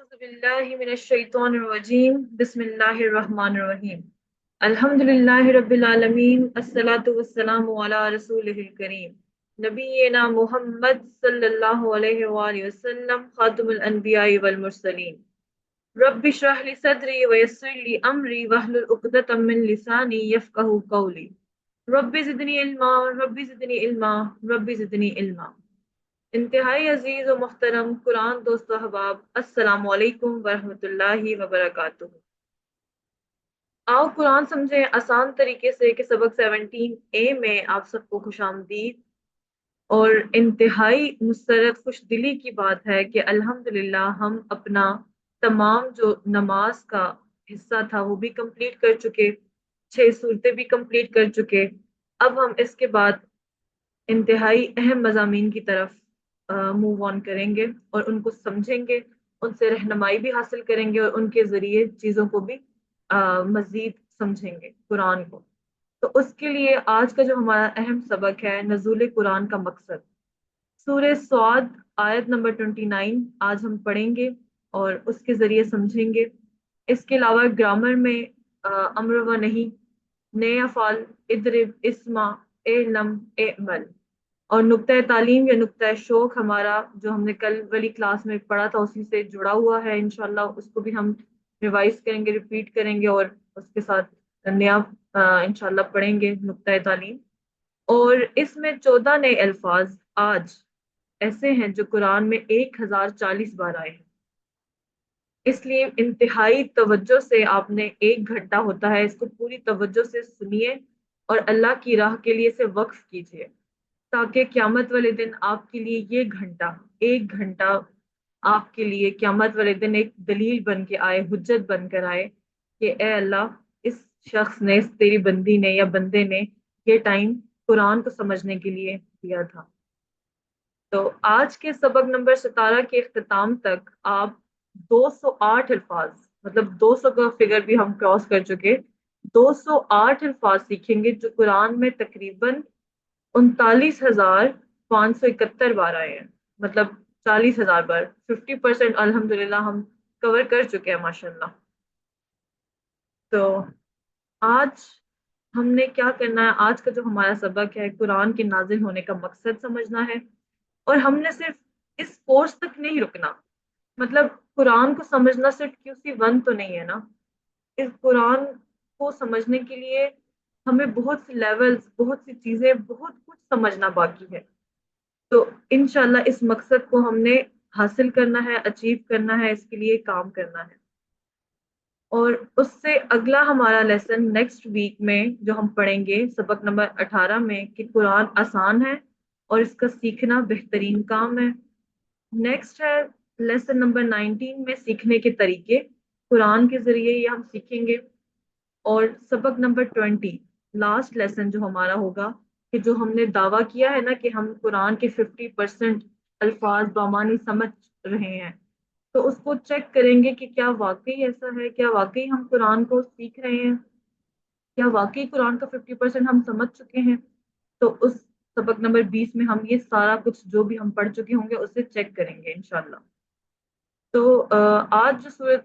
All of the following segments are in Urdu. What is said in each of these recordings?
أعوذ بالله من الشيطان الرجيم بسم الله الرحمن الرحيم الحمد لله رب العالمين الصلاة والسلام على رسوله الكريم نبينا محمد صلى الله عليه وآله وسلم خاتم الأنبياء والمرسلين رب اشرح لي صدري ويسر لي أمري واحلل عقدة من لساني يفقهوا قولي رب زدني علما رب زدني علما رب زدني علما انتہائی عزیز و محترم قرآن دوست و احباب، السلام علیکم ورحمۃ اللہ وبرکاتہ۔ آؤ قرآن سمجھیں آسان طریقے سے کہ سبق 17A میں آپ سب کو خوش آمدید۔ اور انتہائی مسرت خوش دلی کی بات ہے کہ الحمدللہ ہم اپنا تمام جو نماز کا حصہ تھا وہ بھی کمپلیٹ کر چکے، 6 صورتیں بھی کمپلیٹ کر چکے۔ اب ہم اس کے بعد انتہائی اہم مضامین کی طرف موو آن کریں گے اور ان کو سمجھیں گے، ان سے رہنمائی بھی حاصل کریں گے اور ان کے ذریعے چیزوں کو بھی مزید سمجھیں گے قرآن کو۔ تو اس کے لیے آج کا جو ہمارا اہم سبق ہے نزول قرآن کا مقصد، سورہ صاد آیت نمبر 29 آج ہم پڑھیں گے اور اس کے ذریعے سمجھیں گے۔ اس کے علاوہ گرامر میں امر و نہیں، نئے افعال، اضرب، اسما، اعلم، اعمل، اور نقطۂ تعلیم یا نقطۂ شوق ہمارا جو ہم نے کل والی کلاس میں پڑھا تھا اسی سے جڑا ہوا ہے، انشاءاللہ اس کو بھی ہم ریوائز کریں گے، ریپیٹ کریں گے اور اس کے ساتھ نیا انشاءاللہ پڑھیں گے نقطۂ تعلیم۔ اور اس میں 14 نئے الفاظ آج ایسے ہیں جو قرآن میں 1040 بار آئے ہیں، اس لیے انتہائی توجہ سے آپ نے 1 گھنٹہ ہوتا ہے، اس کو پوری توجہ سے سنیے اور اللہ کی راہ کے لیے اسے وقف کیجیے، تاکہ قیامت والے دن آپ کے لیے یہ گھنٹہ، 1 گھنٹہ آپ کے لیے قیامت والے دن ایک دلیل بن کے آئے، حجت بن کر آئے کہ اے اللہ، اس شخص نے، اس تیری بندی نے یا بندے نے یہ ٹائم قرآن کو سمجھنے کے لیے دیا تھا۔ تو آج کے سبق نمبر 17 کے اختتام تک آپ 208 الفاظ، مطلب 200 کا فگر بھی ہم کراس کر چکے، 208 الفاظ سیکھیں گے جو قرآن میں تقریباً 39,571 بار آئے ہیں، مطلب 40,000 بار، 50% الحمدللہ ہم کور کر چکے ہیں ماشاءاللہ۔ تو آج ہم نے کیا کرنا ہے، آج کا جو ہمارا سبق ہے قرآن کے نازل ہونے کا مقصد سمجھنا ہے، اور ہم نے صرف اس کورس تک نہیں رکنا، مطلب قرآن کو سمجھنا صرف QC1 تو نہیں ہے نا، اس قرآن کو سمجھنے کے لیے ہمیں بہت سی لیولز، بہت سی چیزیں، بہت کچھ سمجھنا باقی ہے۔ تو انشاءاللہ اس مقصد کو ہم نے حاصل کرنا ہے، اچیو کرنا ہے، اس کے لیے کام کرنا ہے۔ اور اس سے اگلا ہمارا لیسن نیکسٹ ویک میں جو ہم پڑھیں گے سبق نمبر 18 میں کہ قرآن آسان ہے اور اس کا سیکھنا بہترین کام ہے۔ نیکسٹ ہے لیسن نمبر 19 میں سیکھنے کے طریقے، قرآن کے ذریعے یہ ہم سیکھیں گے۔ اور سبق نمبر 20 لاسٹ لیسن جو ہمارا ہوگا کہ جو ہم نے دعویٰ کیا ہے نا کہ ہم قرآن کے 50% الفاظ بامانی سمجھ رہے ہیں، تو اس کو چیک کریں گے کہ کیا واقعی ایسا ہے، کیا واقعی ہم قرآن کو سیکھ رہے ہیں، کیا واقعی قرآن کا 50% ہم سمجھ چکے ہیں۔ تو اس سبق نمبر 20 میں ہم یہ سارا کچھ جو بھی ہم پڑھ چکے ہوں گے اسے چیک کریں گے انشاءاللہ۔ تو آج جو سورۃ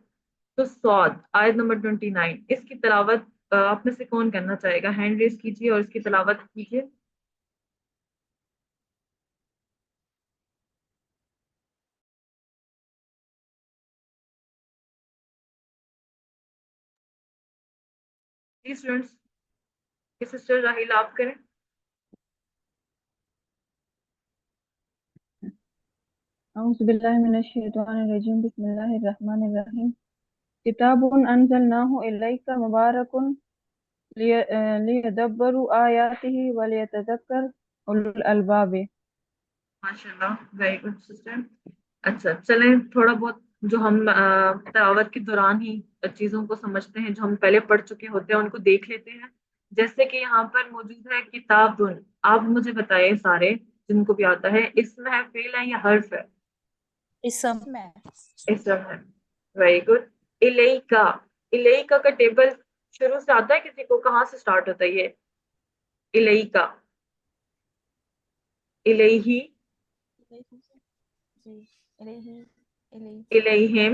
الصاد آیت نمبر 29 اس کی تلاوت آپ میں سے کون کرنا چاہے گا؟ ہینڈ ریز کیجیے اور اس کی تلاوت کیجیے۔ جی اسٹوڈنٹس، سسٹر راہیل آپ کریں۔ أعوذ بالله من الشيطان الرجيم بسم الله الرحمن الرحيم كتاب أنزلناه إليك مبارك ليدبروا آياته وليتذكر أولو الألباب۔ ماشاءاللہ، ویری گڈ سسٹر۔ اچھا چلیں تھوڑا بہت جو ہم تلاوت کے دوران ہی چیزوں کو سمجھتے ہیں جو ہم پہلے پڑھ چکے ہوتے ہیں ان کو دیکھ لیتے ہیں۔ جیسے کہ یہاں پر موجود ہے کتاب، آپ مجھے بتائیے سارے جن کو بھی آتا ہے، اسم ہے، فعل ہے یا حرف ہے؟ اسم میں اسم ہے، ویری گڈ۔ الیکا، الیکا کا ٹیبل شروع سے آتا ہے کسی کو؟ کہاں سے سٹارٹ ہوتا ہے یہ الیکا؟ الیہی، جی الیہ الیہ الیہم،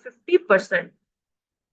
50%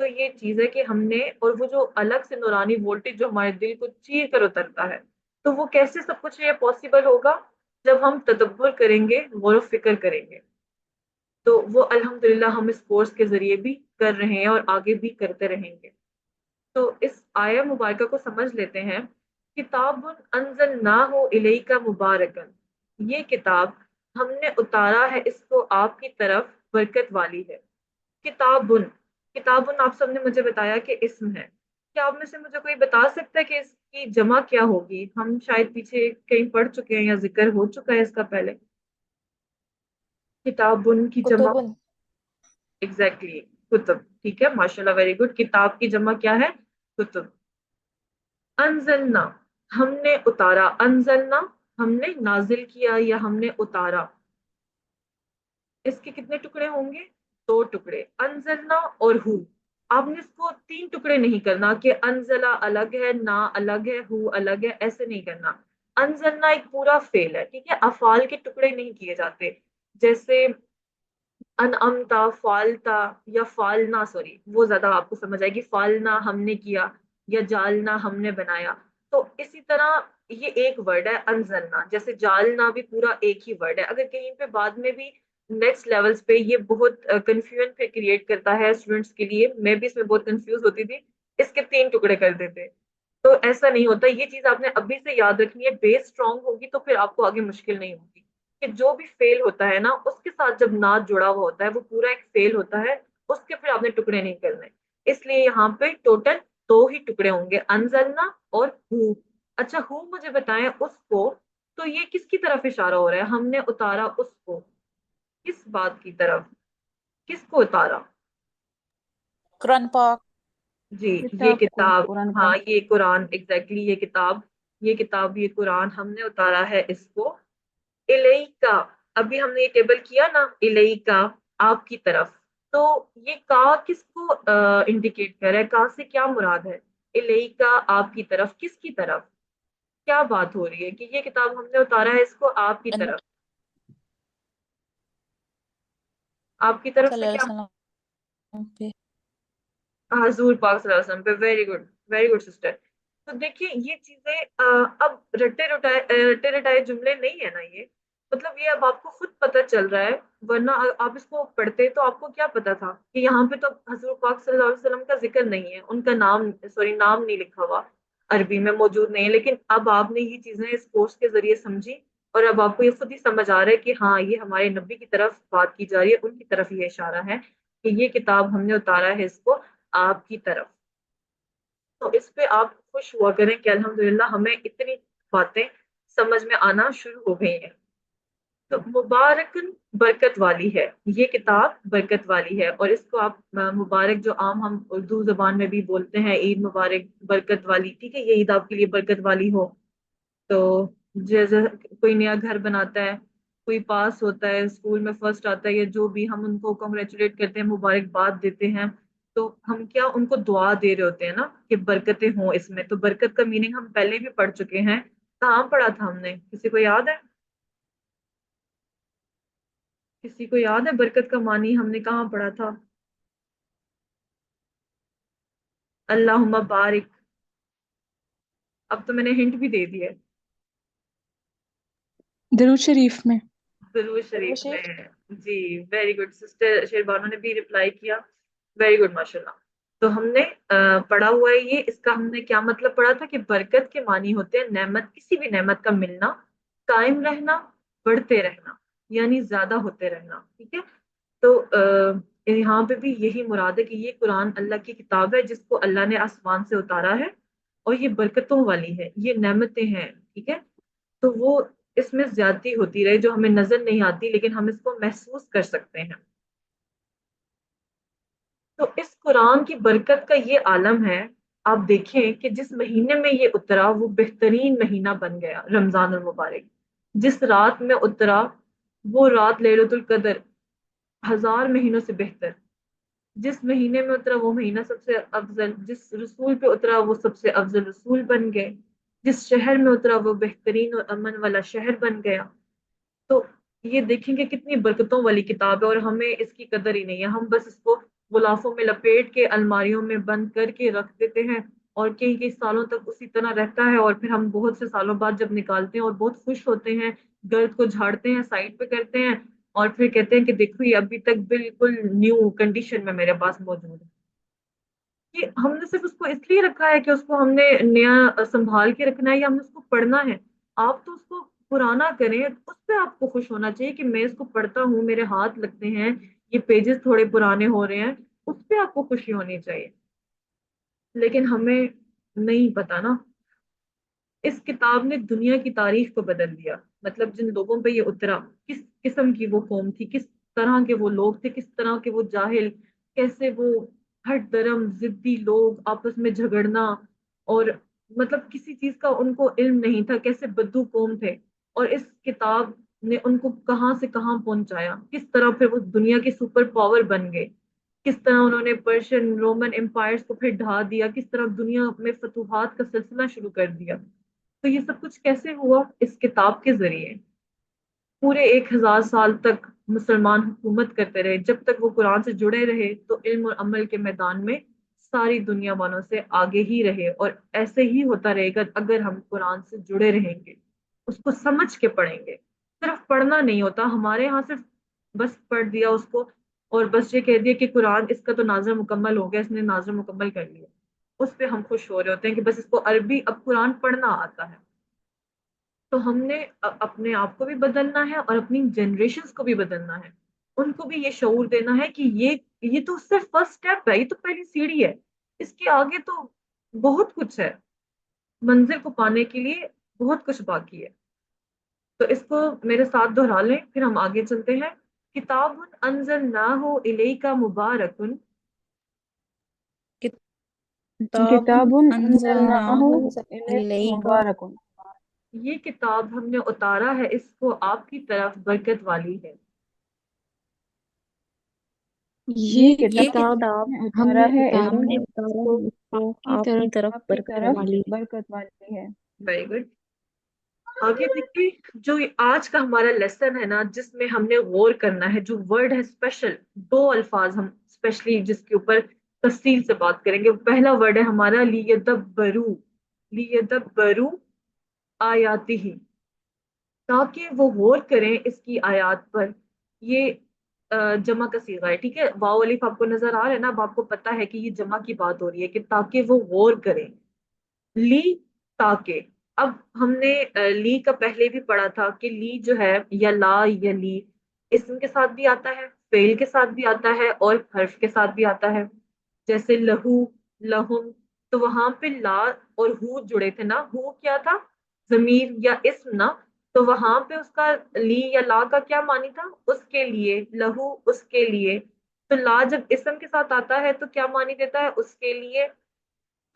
تو یہ چیز ہے کہ ہم نے، اور وہ جو الگ سے نورانی وولٹیج جو ہمارے دل کو چیر کر اترتا ہے، تو وہ کیسے سب کچھ یہ پاسبل ہوگا؟ جب ہم تدبر کریں گے، غور و فکر کریں گے. تو وہ الحمدللہ ہم اس کورس کے ذریعے بھی کر رہے ہیں اور آگے بھی کرتے رہیں گے. تو اس آیہ مبارکہ کو سمجھ لیتے ہیں. کتاب انزلناہ الیک مبارکن، یہ کتاب ہم نے اتارا ہے اس کو آپ کی طرف، برکت والی ہے. کتابن، کتابن آپ سب نے مجھے بتایا کہ اسم ہے. کیا آپ میں سے مجھے کوئی بتا سکتا ہے کہ اس کی جمع کیا ہوگی؟ ہم شاید پیچھے کہیں پڑھ چکے ہیں یا ذکر ہو چکا ہے اس کا پہلے. کتابن کی جمع کتب. ایگزیکٹلی کتب. ٹھیک ہے، ماشاء اللہ، ویری گڈ. کتاب کی جمع کیا ہے؟ کتب. انزلنا، ہم نے اتارا. انزلنا ہم نے نازل کیا یا ہم نے اتارا. اس کے کتنے ٹکڑے ہوں گے؟ 2 ٹکڑے، انزلنا اور ہو. آپ نے اس کو 3 ٹکڑے نہیں کرنا کہ انزلہ الگ ہے، نا الگ ہے، ہو الگ ہے، ایسے نہیں کرنا. انزلنا ایک پورا فعل ہے، ٹھیک ہے، افعال کے ٹکڑے نہیں کیے جاتے. جیسے انعمتا، فالتا یا فالنا، سوری وہ زیادہ آپ کو سمجھ آئے گی. فالنا ہم نے کیا، یا جالنا ہم نے بنایا. تو اسی طرح یہ ایک ورڈ ہے انزلنا، جیسے جالنا بھی پورا ایک ہی ورڈ ہے. اگر کہیں پہ بعد میں بھی نیکسٹ لیولز پہ یہ بہت کنفیوژن پہ کریٹ کرتا ہے اسٹوڈنٹس کے لیے، میں بھی اس میں بہت کنفیوز ہوتی تھی، اس کے 3 ٹکڑے کر دیتے. تو ایسا نہیں ہوتا. یہ چیز آپ نے ابھی سے یاد رکھنی ہے. بیس اسٹرانگ ہوگی تو پھر آپ کو آگے مشکل نہیں ہوگی کہ جو بھی فیل ہوتا ہے نا، اس کے ساتھ جب نات جڑا ہوا ہوتا ہے وہ پورا ایک فیل ہوتا ہے، اس کے پھر آپ نے ٹکڑے نہیں کرنے. اس لیے یہاں پہ ٹوٹل 2 ہی ٹکڑے ہوں گے، انزلنا اور ہو. اچھا، ہو مجھے بتائیں اس کو، تو یہ کس کی طرف اشارہ ہو رہا ہے؟ ہم نے اتارا اس کو، کس بات کی طرف؟ کس کو اتارا؟ قرآن پاک. جی، یہ کتاب کو، کتاب. قرآن کو. ہاں، یہ قرآن، ایگزیکٹلی یہ کتاب. یہ کتاب، یہ قرآن ہم نے اتارا ہے اس کو. الیکا، ابھی ہم نے یہ ٹیبل کیا نا، الیکا آپ کی طرف. تو یہ کا کس کو انڈیکیٹ کر رہا ہے؟ کا سے کیا مراد ہے؟ الیکا آپ کی طرف، کس کی طرف؟ کیا بات ہو رہی ہے کہ یہ کتاب ہم نے اتارا ہے اس کو آپ کی طرف؟ آپ کی طرف صلی سے اللہ کیا؟ علیہ وسلم پہ. حضور پاک صلی اللہ علیہ وسلم پہ. Very good, very good sister. تو دیکھیے یہ چیزیں اب رٹے رٹائے جملے نہیں ہے نا یہ. مطلب یہ اب آپ کو خود پتہ چل رہا ہے، ورنہ آپ اس کو پڑھتے تو آپ کو کیا پتا تھا کہ یہاں پہ تو حضور پاک صلی اللہ علیہ وسلم کا ذکر نہیں ہے، ان کا نام، سوری نام نہیں لکھا ہوا، عربی میں موجود نہیں ہے. لیکن اب آپ نے یہ چیزیں اس کورس کے ذریعے سمجھی، اور اب آپ کو یہ خود ہی سمجھ آ رہا ہے کہ ہاں یہ ہمارے نبی کی طرف بات کی جا رہی ہے، ان کی طرف یہ اشارہ ہے کہ یہ کتاب ہم نے اتارا ہے اس کو آپ کی طرف. تو اس پہ آپ خوش ہوا کریں کہ الحمدللہ ہمیں اتنی باتیں سمجھ میں آنا شروع ہو گئی ہیں. تو مبارکن برکت والی ہے، یہ کتاب برکت والی ہے. اور اس کو آپ مبارک جو عام ہم اردو زبان میں بھی بولتے ہیں، عید مبارک، برکت والی، ٹھیک ہے، یہ عید آپ کے لیے برکت والی ہو. تو جیسے کوئی نیا گھر بناتا ہے، کوئی پاس ہوتا ہے، اسکول میں فرسٹ آتا ہے، یا جو بھی، ہم ان کو کنگریچولیٹ کرتے ہیں، مبارکباد دیتے ہیں. تو ہم کیا ان کو دعا دے رہے ہوتے ہیں نا کہ برکتیں ہوں اس میں. تو برکت کا میننگ ہم پہلے بھی پڑھ چکے ہیں. کہاں پڑھا تھا ہم نے؟ کسی کو یاد ہے؟ کسی کو یاد ہے برکت کا معنی ہم نے کہاں پڑھا تھا؟ اللہم بارک. اب تو میں نے ہنٹ بھی دے دی ہے. درود شریف میں. درود شریف روشی. میں. جی، ویری گڈ سسٹر شیربانو نے بھی ریپلائی کیا. ویری گڈ، ماشاء اللہ. تو ہم نے پڑھا ہوا ہے یہ. اس کا ہم نے کیا مطلب پڑھا تھا کہ برکت کے معنی ہوتے ہیں نعمت، کسی بھی نعمت کا ملنا، قائم رہنا، بڑھتے رہنا، یعنی زیادہ ہوتے رہنا. ٹھیک ہے. تو یہاں پہ بھی یہی مراد ہے کہ یہ قرآن اللہ کی کتاب ہے جس کو اللہ نے آسمان سے اتارا ہے، اور یہ برکتوں والی ہے، یہ نعمتیں ہیں. ٹھیک ہے. تو وہ اس میں زیادتی ہوتی رہے جو ہمیں نظر نہیں آتی، لیکن ہم اس کو محسوس کر سکتے ہیں. تو اس قرآن کی برکت کا یہ عالم ہے. آپ دیکھیں کہ جس مہینے میں یہ اترا وہ بہترین مہینہ بن گیا، رمضان المبارک. جس رات میں اترا وہ رات لیلۃ القدر 1000 مہینوں سے بہتر. جس مہینے میں اترا وہ مہینہ سب سے افضل. جس رسول پہ اترا وہ سب سے افضل رسول بن گئے. جس شہر میں اترا وہ بہترین اور امن والا شہر بن گیا. تو یہ دیکھیں کہ کتنی برکتوں والی کتاب ہے، اور ہمیں اس کی قدر ہی نہیں ہے. ہم بس اس کو غلافوں میں لپیٹ کے الماریوں میں بند کر کے رکھ دیتے ہیں، اور کئی کئی سالوں تک اسی طرح رہتا ہے، اور پھر ہم بہت سے سالوں بعد جب نکالتے ہیں اور بہت خوش ہوتے ہیں، گرد کو جھاڑتے ہیں، سائڈ پہ کرتے ہیں، اور پھر کہتے ہیں کہ دیکھو یہ ابھی تک بالکل نیو کنڈیشن میں میرے پاس موجود ہے۔ کہ ہم نے صرف اس کو اس لیے رکھا ہے کہ اس کو ہم نے نیا سنبھال کے رکھنا ہے، یا ہم نے اس کو پڑھنا ہے؟ آپ تو اس کو پرانا کریں، اس پہ آپ کو خوش ہونا چاہیے کہ میں اس کو پڑھتا ہوں، میرے ہاتھ لگتے ہیں، یہ پیجز تھوڑے پرانے ہو رہے ہیں، اس پہ آپ کو خوشی ہونی چاہیے۔ لیکن ہمیں نہیں پتا نا، اس کتاب نے دنیا کی تاریخ کو بدل دیا۔ مطلب جن لوگوں پہ یہ اترا، کس قسم کی وہ قوم تھی، کس طرح کے وہ لوگ تھے، کس طرح کے وہ جاہل، کیسے وہ ہٹ درم ضدی لوگ، آپس میں جھگڑنا، اور مطلب کسی چیز کا ان کو علم نہیں تھا، کیسے بدو قوم تھے، اور اس کتاب نے ان کو کہاں سے کہاں پہنچایا، کس طرح پھر وہ دنیا کے سپر پاور بن گئے، کس طرح انہوں نے پرشین رومن امپائرز کو پھر ڈھا دیا، کس طرح دنیا میں فتوحات کا سلسلہ شروع کر دیا۔ تو یہ سب کچھ کیسے ہوا؟ اس کتاب کے ذریعے۔ پورے 1000 سال تک مسلمان حکومت کرتے رہے، جب تک وہ قرآن سے جڑے رہے تو علم اور عمل کے میدان میں ساری دنیا والوں سے آگے ہی رہے، اور ایسے ہی ہوتا رہے گا اگر ہم قرآن سے جڑے رہیں گے، اس کو سمجھ کے پڑھیں گے۔ صرف پڑھنا نہیں ہوتا ہمارے یہاں، صرف بس پڑھ دیا اس کو، اور بس یہ کہہ دیا کہ قرآن اس کا تو نازل مکمل ہو گیا، اس نے نازل مکمل کر لیا، اس پہ ہم خوش ہو رہے ہوتے ہیں کہ بس اس کو عربی اب قرآن پڑھنا آتا ہے۔ تو ہم نے اپنے آپ کو بھی بدلنا ہے اور اپنی جنریشنز کو بھی بدلنا ہے، ان کو بھی یہ شعور دینا ہے کہ یہ تو صرف فرسٹ سٹیپ ہے، یہ تو پہلی سیڑھی ہے، اس کے آگے تو بہت کچھ ہے، منزل کو پانے کے لیے بہت کچھ باقی ہے۔ تو اس کو میرے ساتھ دہرا لیں، پھر ہم آگے چلتے ہیں۔ کتاب انزلناہ الیک مبارک، کتاب کتاب انزلناہ انزلناہ الیک الیک مبارک، یہ کتاب ہم نے اتارا ہے، اس کو آپ کی طرف برکت والی ہے۔ یہ یہ کتاب کتاب نے ہم اتارا نے ہے، اتارا ہم نے ہے، اس اتارا کو ہے اس کو آپ کی آپ کی طرف طرف آپ کی برکت طرف والی ہے۔ برکت والی ہے۔ Very good. آگے دیکھیے، جو آج کا ہمارا لیسن ہے نا، جس میں ہم نے غور کرنا ہے، جو ورڈ ہے اسپیشل، 2 الفاظ ہم اسپیشلی جس کے اوپر تفصیل سے بات کریں گے۔ پہلا ورڈ ہے ہمارا لیدبرو، لیدبرو آیاتہ، تاکہ وہ غور کریں اس کی آیات پر۔ یہ جمع کا صیغہ ہے، ٹھیک ہے، واو الف آپ کو نظر آ رہا ہے نا، اب آپ کو پتا ہے کہ یہ جمع کی بات ہو رہی ہے، کہ تاکہ وہ غور کریں۔ لی، تاکہ۔ اب ہم نے لی کا پہلے بھی پڑھا تھا کہ لی جو ہے، یا لا یا لی، اسم کے ساتھ بھی آتا ہے، فعل کے ساتھ بھی آتا ہے، اور حرف کے ساتھ بھی آتا ہے۔ جیسے لہو، لہم، تو وہاں پہ لا اور ہو جڑے تھے نا، ہو کیا تھا؟ ضمیر یا اسم نا، تو وہاں پہ اس کا لی یا لا کا کیا معنی تھا؟ اس کے لیے، لہو اس کے لیے۔ تو لا جب اسم کے ساتھ آتا ہے تو کیا معنی دیتا ہے؟ اس کے لیے۔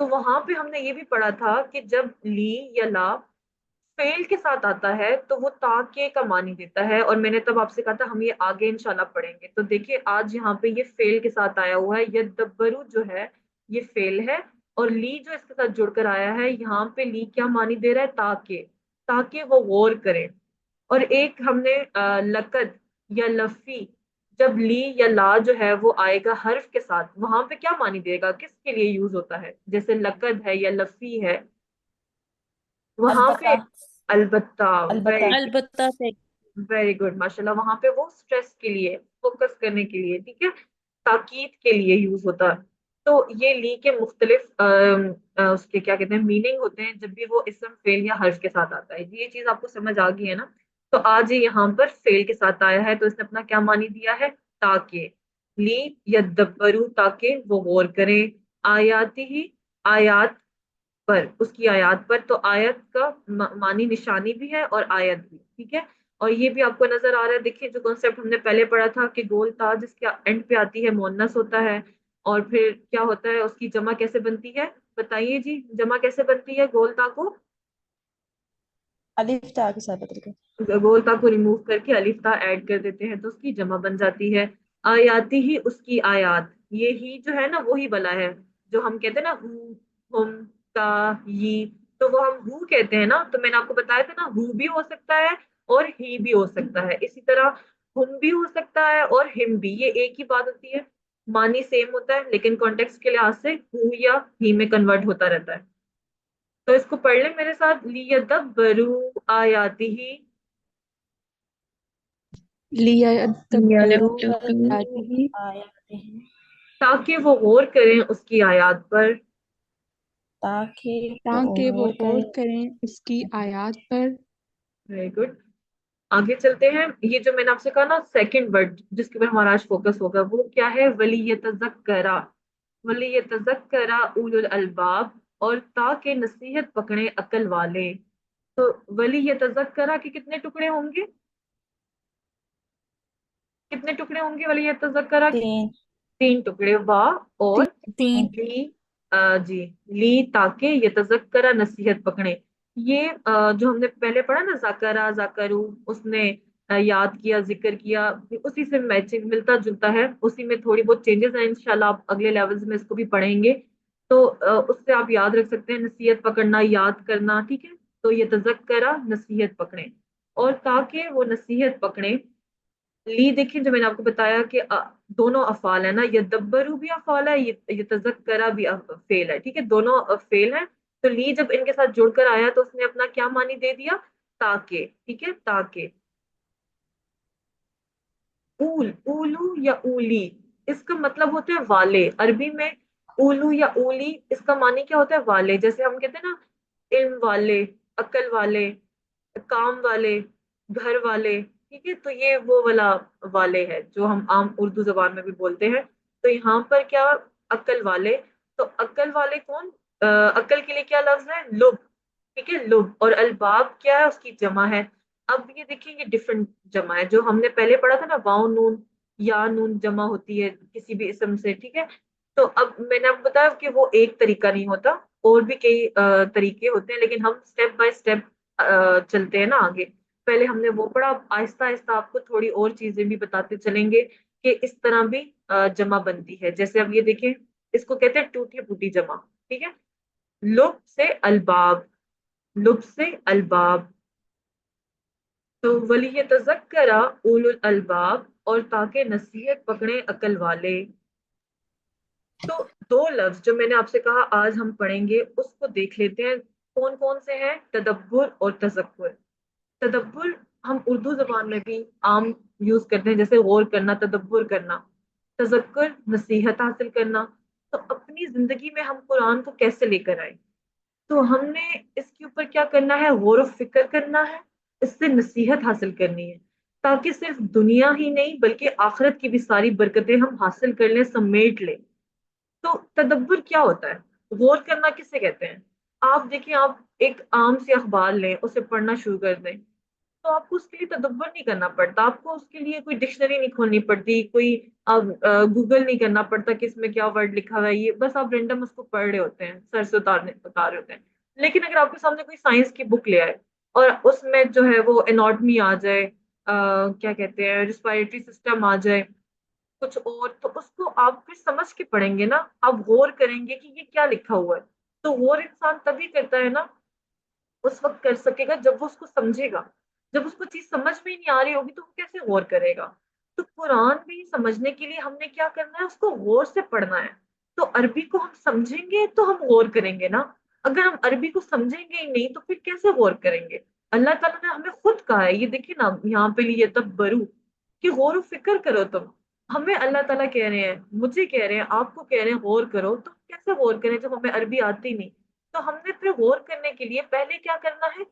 تو وہاں پہ ہم نے یہ بھی پڑھا تھا کہ جب لی یا لا فعل کے ساتھ آتا ہے تو وہ تاکہ کا معنی دیتا ہے، اور میں نے تب آپ سے کہا تھا ہم یہ آگے انشاءاللہ پڑھیں گے۔ تو دیکھیے آج یہاں پہ یہ فعل کے ساتھ آیا ہوا ہے، یدبرو جو ہے یہ فعل ہے، اور لی جو اس کے ساتھ جڑ کر آیا ہے، یہاں پہ لی کیا معنی دے رہا ہے؟ تاکہ، تاکہ وہ غور کرے۔ اور ایک ہم نے لقد یا لفی، جب لی یا لا جو ہے وہ آئے گا حرف کے ساتھ، وہاں پہ کیا معنی دے گا؟ کس کے لیے یوز ہوتا ہے؟ جیسے لقد ہے یا لفی ہے، وہاں پہ البتہ، البتہ، البتہ، ویری البتہ سے ویری گڈ، ماشاء اللہ، وہاں پہ وہ اسٹریس کے لیے، فوکس کرنے کے لیے، ٹھیک ہے، تاکید کے لیے یوز ہوتا ہے۔ تو یہ لی کے مختلف اس کے کیا کہتے ہیں میننگ ہوتے ہیں جب بھی وہ اسم فعل یا حرف کے ساتھ آتا ہے۔ یہ چیز آپ کو سمجھ آ گئی ہے نا؟ تو آج یہ یہاں پر فعل کے ساتھ آیا ہے تو اس نے اپنا کیا معنی دیا ہے؟ تاکہ، لی یدبرو، تاکہ وہ غور کریں، آیاتی ہی، آیات پر، اس کی آیات پر۔ تو آیت کا معنی نشانی بھی ہے اور آیت بھی، ٹھیک ہے۔ اور یہ بھی آپ کو نظر آ رہا ہے، دیکھیے جو کانسیپٹ ہم نے پہلے پڑھا تھا کہ گول تا جس کے اینڈ پہ آتی ہے مؤنث ہوتا ہے، اور پھر کیا ہوتا ہے، اس کی جمع کیسے بنتی ہے؟ بتائیے جی، جمع کیسے بنتی ہے گول تا کو؟ الف تا کے ساتھ بدل گئے۔ گول تا کو ریموو کر کے الف تا ایڈ کر دیتے ہیں تو اس کی جمع بن جاتی ہے۔ آیاتی ہی، اس کی آیات، یہ ہی جو ہے نا وہی بلا ہے جو ہم کہتے ہیں نا ہو، ہم، تا، یہ، تو وہ ہم ہو کہتے ہیں نا، تو میں نے آپ کو بتایا تھا نا ہو بھی ہو سکتا ہے اور ہی بھی ہو سکتا ہے، اسی طرح ہم بھی ہو سکتا ہے اور ہم بھی، یہ ایک ہی بات ہوتی ہے۔ معنی سیم ہوتا ہے لیکن کانٹیکس کے لحاظ سے ہو یا ہی میں کنورٹ ہوتا رہتا ہے. تو اس کو پڑھ لیں میرے ساتھ. لیدبروا آیاتہ لیدبروا لیدبروا آیاتہ آیاتہ تاکہ وہ غور کریں اس کی آیات پر. تاکہ تاکہ وہ غور غور کریں کریں اس کی آیات پر. Very good. آگے چلتے ہیں. یہ جو میں نے آپ سے کہا نا سیکنڈ ورڈ جس کے اوپر ہمارا آج فوکس ہوگا وہ کیا ہے؟ وَلِيَتَذَكَّرَ. وَلِيَتَذَكَّرَ أُولُو الْأَلْبَابِ. اور تاکہ نصیحت پکڑے عقل والے. تو وَلِيَتَذَكَّرَ کے کتنے ٹکڑے ہوں گے؟ کتنے ٹکڑے ہوں گے وَلِيَتَذَكَّرَ کے؟ 3 3 ٹکڑے. وا اور تین. لی. جی لی تاکہ یتذکرہ نصیحت پکڑے. یہ جو ہم نے پہلے پڑھا نا ذاکرہ ذاکرو اس نے یاد کیا ذکر کیا اسی سے میچنگ ملتا جلتا ہے. اسی میں تھوڑی بہت چینجز ہیں انشاءاللہ آپ اگلے لیولز میں اس کو بھی پڑھیں گے تو اس سے آپ یاد رکھ سکتے ہیں نصیحت پکڑنا یاد کرنا. ٹھیک ہے. تو یتذکرہ نصیحت پکڑے اور تاکہ وہ نصیحت پکڑے. لی دیکھیں جو میں نے آپ کو بتایا کہ دونوں افعال ہے نا. یدبرو بھی افعال ہے یتذکرہ بھی فعل ہے. ٹھیک ہے. دونوں فعل ہیں. تو لی جب ان کے ساتھ جڑ کر آیا تو اس نے اپنا کیا معنی دے دیا؟ تاکہ. ٹھیک ہے. تاکہ. اولو یا اولی اس کا مطلب ہوتا ہے والے. عربی میں اولو یا اولی اس کا معنی کیا ہوتا ہے؟ والے. جیسے ہم کہتے ہیں نا علم والے، عقل والے، کام والے، گھر والے. ٹھیک ہے. تو یہ وہ والا والے ہے جو ہم عام اردو زبان میں بھی بولتے ہیں. تو یہاں پر کیا؟ عقل والے. تو عقل والے کون؟ عقل کے لیے کیا لفظ ہے؟ لب. ٹھیک ہے. لب. اور الباب کیا ہے؟ اس کی جمع ہے. اب یہ دیکھیں یہ ڈفرنٹ جمع ہے. جو ہم نے پہلے پڑھا تھا نا واؤ نون یا نون جمع ہوتی ہے کسی بھی اسم سے. ٹھیک ہے. تو اب میں نے آپ کو بتایا کہ وہ ایک طریقہ نہیں ہوتا اور بھی کئی طریقے ہوتے ہیں لیکن ہم سٹیپ بائی سٹیپ چلتے ہیں نا آگے. پہلے ہم نے وہ پڑھا. آہستہ آہستہ آپ کو تھوڑی اور چیزیں بھی بتاتے چلیں گے کہ اس طرح بھی جمع بنتی ہے. جیسے اب یہ دیکھیں اس کو کہتے ہیں ٹوٹی پھوٹی جمع. ٹھیک ہے. لب سے الباب. لب سے الباب. تو وَلِيَتَذَكَّرَ أُولُو الْأَلْبَابِ اور تاکہ نصیحت پکڑے عقل والے. تو 2 لفظ جو میں نے آپ سے کہا آج ہم پڑھیں گے اس کو دیکھ لیتے ہیں. کون کون سے ہیں؟ تدبر اور تذکر. تدبر ہم اردو زبان میں بھی عام یوز کرتے ہیں جیسے غور کرنا، تدبر کرنا. تذکر نصیحت حاصل کرنا. تو اپنی زندگی میں ہم قرآن کو کیسے لے کر آئے؟ تو ہم نے اس کے اوپر کیا کرنا ہے؟ غور و فکر کرنا ہے. اس سے نصیحت حاصل کرنی ہے تاکہ صرف دنیا ہی نہیں بلکہ آخرت کی بھی ساری برکتیں ہم حاصل کر لیں، سمیٹ لیں. تو تدبر کیا ہوتا ہے؟ غور کرنا کسے کہتے ہیں؟ آپ دیکھیں آپ ایک عام سی اخبار لیں اسے پڑھنا شروع کر دیں تو آپ کو اس کے لیے تدبر نہیں کرنا پڑتا. آپ کو اس کے لیے کوئی ڈکشنری نہیں کھولنی پڑتی، کوئی گوگل نہیں کرنا پڑتا کہ اس میں کیا ورڈ لکھا ہوا ہے. یہ بس آپ رینڈم اس کو پڑھ رہے ہوتے ہیں، سر سے اتار رہے ہوتے ہیں. لیکن اگر آپ کے سامنے کوئی سائنس کی بک لے آئے اور اس میں جو ہے وہ اناٹمی آ جائے، کیا کہتے ہیں ریسپائریٹری سسٹم آ جائے کچھ اور، تو اس کو آپ پھر سمجھ کے پڑھیں گے نا. آپ غور کریں گے کہ یہ کیا لکھا ہوا ہے. تو غور انسان تبھی کرتا ہے نا اس وقت کر سکے گا جب وہ اس کو سمجھے گا. جب اس کو چیز سمجھ میں ہی نہیں آ رہی ہوگی تو وہ کیسے غور کرے گا؟ تو قرآن بھی سمجھنے کے لیے ہم نے کیا کرنا ہے؟ اس کو غور سے پڑھنا ہے. تو عربی کو ہم سمجھیں گے تو ہم غور کریں گے نا. اگر ہم عربی کو سمجھیں گے ہی نہیں تو پھر کیسے غور کریں گے؟ اللہ تعالیٰ نے ہمیں خود کہا ہے، یہ دیکھیں نا یہاں پہ یہ تدبرو کہ غور و فکر کرو تم. ہمیں اللہ تعالیٰ کہہ رہے ہیں، مجھے کہہ رہے ہیں، آپ کو کہہ رہے ہیں غور کرو. تو کیسے غور کریں جب ہمیں عربی آتی نہیں؟ تو ہم نے پھر غور کرنے کے لیے پہلے کیا کرنا ہے؟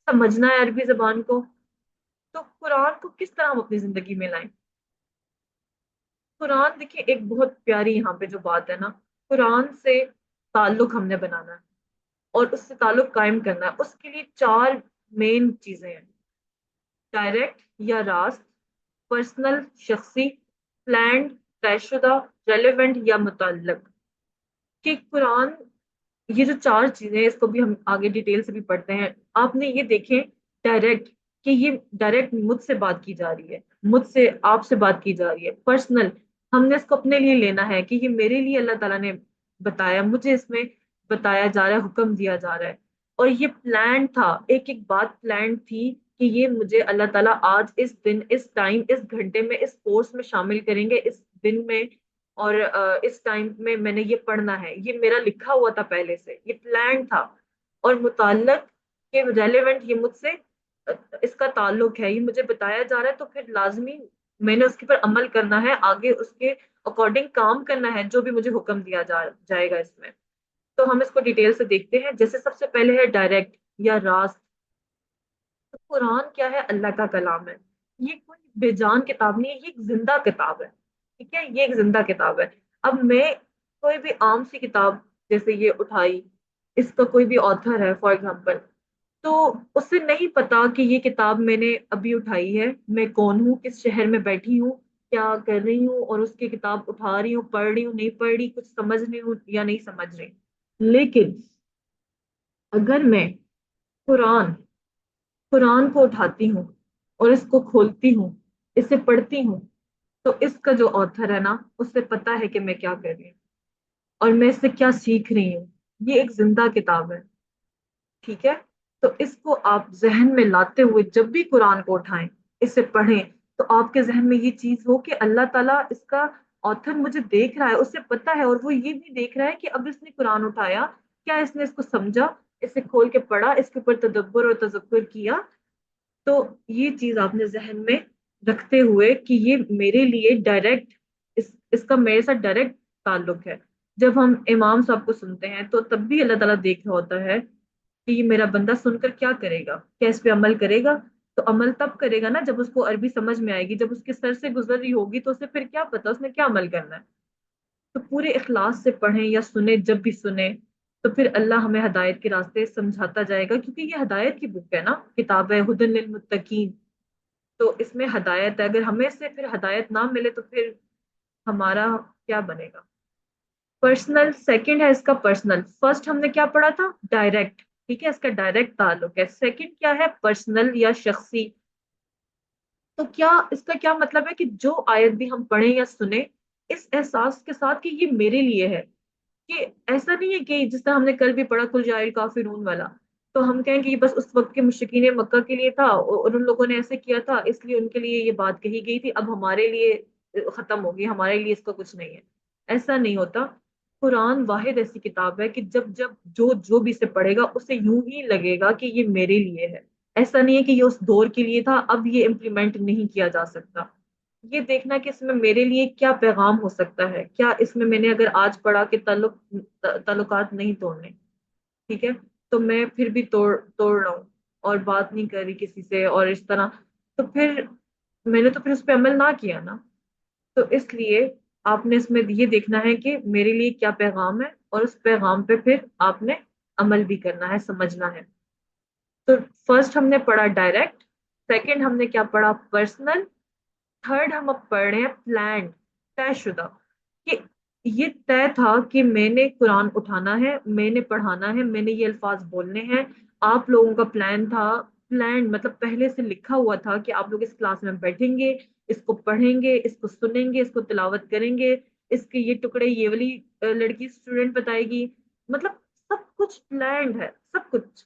سمجھنا ہے عربی زبان کو. تو قرآن کو کس طرح ہم اپنی زندگی میں لائیں؟ قرآن دیکھیں ایک بہت پیاری یہاں پہ جو بات ہے نا، قرآن سے تعلق ہم نے بنانا ہے اور اس سے تعلق قائم کرنا ہے. اس کے لیے 4 مین چیزیں ہیں: ڈائریکٹ یا راست، پرسنل شخصی، پلانڈ طے شدہ، ریلیونٹ یا متعلق. کہ قرآن یہ جو 4 چیزیں ہیں اس کو بھی ہم آگے ڈیٹیل سے بھی پڑھتے ہیں. آپ نے یہ دیکھیں ڈائریکٹ کہ یہ ڈائریکٹ مجھ سے بات کی جا رہی ہے، مجھ سے آپ سے بات کی جا رہی ہے. پرسنل ہم نے اس کو اپنے لیے لینا ہے کہ یہ میرے لیے اللہ تعالیٰ نے بتایا، مجھے اس میں بتایا جا رہا ہے، حکم دیا جا رہا ہے. اور یہ پلان تھا، ایک ایک بات پلان تھی کہ یہ مجھے اللہ تعالیٰ آج اس دن اس ٹائم اس گھنٹے میں اس کورس میں شامل کریں گے اس دن میں. اور اس ٹائم میں میں نے یہ پڑھنا ہے، یہ میرا لکھا ہوا تھا پہلے سے، یہ پلان تھا اور متعلق کہ ریلیونٹ، یہ مجھ سے اس کا تعلق ہے، یہ مجھے بتایا جا رہا ہے، تو پھر لازمی میں نے اس کے پر عمل کرنا ہے، آگے اس کے اکارڈنگ کام کرنا ہے جو بھی مجھے حکم دیا جائے گا اس میں۔ تو ہم اس کو ڈیٹیل سے دیکھتے ہیں۔ جیسے سب سے پہلے ہے ڈائریکٹ یا راست۔ تو قرآن کیا ہے؟ اللہ کا کلام ہے، یہ کوئی بے جان کتاب نہیں ہے، یہ ایک زندہ کتاب ہے، ٹھیک ہے، یہ ایک زندہ کتاب ہے۔ اب میں کوئی بھی عام سی کتاب جیسے یہ اٹھائی، اس کا کوئی بھی آتھر ہے فار ایگزامپل، تو اسے نہیں پتا کہ یہ کتاب میں نے ابھی اٹھائی ہے، میں کون ہوں، کس شہر میں بیٹھی ہوں، کیا کر رہی ہوں، اور اس کی کتاب اٹھا رہی ہوں، پڑھ رہی ہوں، نہیں پڑھ رہی، کچھ سمجھ رہی ہوں یا نہیں سمجھ رہی۔ لیکن اگر میں قرآن قرآن کو اٹھاتی ہوں اور اس کو کھولتی ہوں، اسے پڑھتی ہوں، تو اس کا جو آتھر ہے نا، اسے پتا ہے کہ میں کیا کر رہی ہوں اور میں اس سے کیا سیکھ رہی ہوں۔ یہ ایک زندہ کتاب ہے، ٹھیک ہے۔ تو اس کو آپ ذہن میں لاتے ہوئے جب بھی قرآن کو اٹھائیں، اسے پڑھیں، تو آپ کے ذہن میں یہ چیز ہو کہ اللہ تعالیٰ اس کا آتھر مجھے دیکھ رہا ہے، اسے پتا ہے، اور وہ یہ بھی دیکھ رہا ہے کہ اب اس نے قرآن اٹھایا، کیا اس نے اس کو سمجھا، اسے کھول کے پڑھا، اس کے اوپر تدبر اور تذکر کیا۔ تو یہ چیز آپ نے ذہن میں رکھتے ہوئے کہ یہ میرے لیے ڈائریکٹ، اس کا میرے ساتھ ڈائریکٹ تعلق ہے۔ جب ہم امام صاحب کو سنتے ہیں تو تب بھی اللہ تعالیٰ دیکھ رہا ہوتا ہے کہ یہ میرا بندہ سن کر کیا کرے گا، کیا اس پہ عمل کرے گا۔ تو عمل تب کرے گا نا جب اس کو عربی سمجھ میں آئے گی، جب اس کے سر سے گزر رہی ہوگی تو اسے پھر کیا پتا اس نے کیا عمل کرنا ہے۔ تو پورے اخلاص سے پڑھیں یا سنیں، جب بھی سنیں تو پھر اللہ ہمیں ہدایت کے راستے سمجھاتا جائے گا، کیونکہ یہ ہدایت کی بک ہے نا، کتاب ہے ہدی للمتقین، تو اس میں ہدایت ہے۔ اگر ہمیں سے پھر ہدایت نہ ملے تو پھر ہمارا کیا بنے گا۔ پرسنل سیکنڈ ہے اس کا، پرسنل فرسٹ ہم نے کیا پڑھا تھا؟ ڈائریکٹ، ٹھیک ہے، اس کا ڈائریکٹ تعلق ہے۔ سیکنڈ کیا ہے؟ پرسنل یا شخصی۔ تو کیا اس کا کیا مطلب ہے کہ جو آیت بھی ہم پڑھیں یا سنیں، اس احساس کے ساتھ کہ یہ میرے لیے ہے، کہ ایسا نہیں ہے کہ جس طرح ہم نے کل بھی پڑھا کل جاء الکافرون والا، تو ہم کہیں کہ یہ بس اس وقت کے مشرکین مکہ کے لیے تھا اور ان لوگوں نے ایسے کیا تھا اس لیے ان کے لیے یہ بات کہی گئی تھی، اب ہمارے لیے ختم ہوگی، ہمارے لیے اس کا کچھ نہیں ہے۔ ایسا نہیں ہوتا۔ قرآن واحد ایسی کتاب ہے کہ جب جب جو بھی اسے پڑھے گا اسے یوں ہی لگے گا کہ یہ میرے لیے ہے۔ ایسا نہیں ہے کہ یہ اس دور کے لیے تھا، اب یہ امپلیمنٹ نہیں کیا جا سکتا۔ یہ دیکھنا کہ اس میں میرے لیے کیا پیغام ہو سکتا ہے، کیا اس میں نے اگر آج پڑھا کہ تعلقات نہیں توڑنے، ٹھیک ہے، تو میں پھر بھی توڑ رہا ہوں اور بات نہیں کر رہی کسی سے اور اس طرح، تو پھر میں نے تو پھر اس پہ عمل نہ کیا نا۔ تو اس لیے آپ نے اس میں یہ دیکھنا ہے کہ میرے لیے کیا پیغام ہے، اور اس پیغام پہ پھر آپ نے عمل بھی کرنا ہے، سمجھنا ہے۔ تو فرسٹ ہم نے پڑھا ڈائریکٹ، سیکنڈ ہم نے کیا پڑھا؟ پرسنل، تھرڈ ہم اب پڑھ رہے ہیں پلانڈ، طے شدہ، کہ یہ طے تھا کہ میں نے قرآن اٹھانا ہے، میں نے پڑھانا ہے، میں نے یہ الفاظ بولنے ہیں۔ آپ لوگوں کا پلان تھا، پلان مطلب پہلے سے لکھا ہوا تھا کہ آپ لوگ اس کلاس میں بیٹھیں گے، اس کو پڑھیں گے، اس کو سنیں گے، اس کو تلاوت کریں گے، اس کے یہ ٹکڑے یہ والی لڑکی اسٹوڈنٹ بتائے گی، مطلب سب کچھ پلانڈ ہے، سب کچھ۔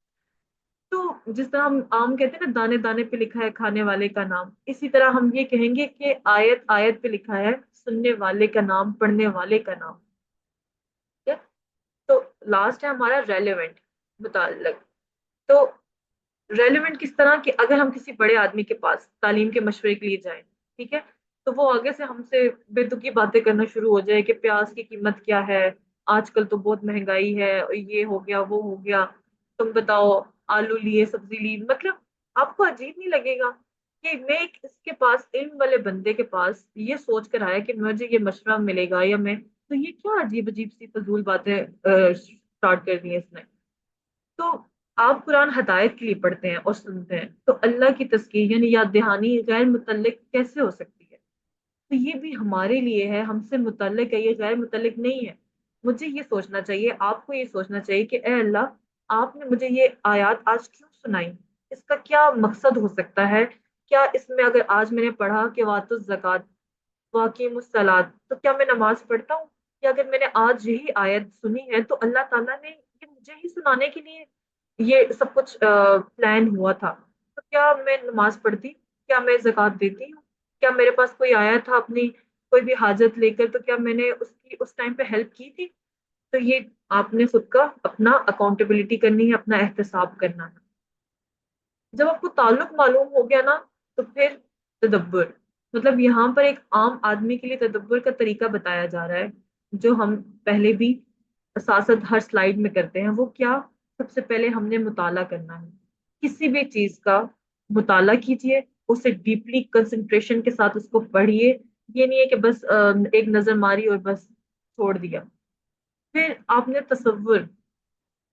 تو جس طرح ہم عام کہتے ہیں نا دانے دانے پہ لکھا ہے کھانے والے کا نام، اسی طرح ہم یہ کہیں گے کہ آیت آیت پہ لکھا ہے سننے والے کا نام، پڑھنے والے کا نام، ٹھیک ہے؟ تو لاسٹ ہے ہمارا ریلیونٹ، متعلق۔ تو ریلیونٹ کس طرح کہ اگر ہم کسی بڑے آدمی کے پاس تعلیم کے مشورے کے لیے جائیں، ٹھیک ہے، تو وہ آگے سے ہم سے بے تکی باتیں کرنا شروع ہو جائے کہ پیاز کی قیمت کیا ہے، آج کل تو بہت مہنگائی ہے، یہ ہو گیا وہ ہو گیا، تم بتاؤ، آلو لیے سبزی لی، مطلب آپ کو عجیب نہیں لگے گا کہ میں اس کے پاس، علم والے بندے کے پاس یہ سوچ کر آیا کہ مجھے یہ مشورہ ملے گا یا میں، تو یہ کیا عجیب عجیب سی فضول باتیں اسٹارٹ کر دی ہیں اس نے۔ تو آپ قرآن ہدایت کے لیے پڑھتے ہیں اور سنتے ہیں، تو اللہ کی تذکیر یعنی یاد دہانی غیر متعلق کیسے ہو سکتی ہے؟ تو یہ بھی ہمارے لیے ہے، ہم سے متعلق ہے، یہ غیر متعلق نہیں ہے۔ مجھے یہ سوچنا چاہیے، آپ کو یہ سوچنا چاہیے کہ اے اللہ، آپ نے مجھے یہ آیات آج کیوں سنائی، اس کا کیا مقصد ہو سکتا ہے؟ کیا اس میں اگر آج میں نے پڑھا کہ واتو الزکات واقیم الصلاۃ، تو کیا میں نماز پڑھتا ہوں؟ یا اگر میں نے آج یہی آیت سنی ہے تو اللہ تعالیٰ نے یہ مجھے ہی سنانے کے لیے یہ سب کچھ پلان ہوا تھا، تو کیا میں نماز پڑھتی؟ کیا میں زکوٰۃ دیتی ہوں؟ کیا میرے پاس کوئی آیا تھا اپنی کوئی بھی حاجت لے کر، تو کیا میں نے اس کی اس ٹائم پہ ہیلپ کی تھی؟ تو یہ آپ نے خود کا اپنا اکاؤنٹیبلٹی کرنی ہے، اپنا احتساب کرنا ہے۔ جب آپ کو تعلق معلوم ہو گیا نا، تو پھر تدبر، مطلب یہاں پر ایک عام آدمی کے لیے تدبر کا طریقہ بتایا جا رہا ہے، جو ہم پہلے بھی ساتھ ساتھ ہر سلائیڈ میں کرتے ہیں۔ وہ کیا؟ سب سے پہلے ہم نے مطالعہ کرنا ہے، کسی بھی چیز کا مطالعہ کیجئے، اسے ڈیپلی کنسنٹریشن کے ساتھ اس کو پڑھیے۔ یہ نہیں ہے کہ بس ایک نظر ماری اور بس چھوڑ دیا۔ پھر آپ نے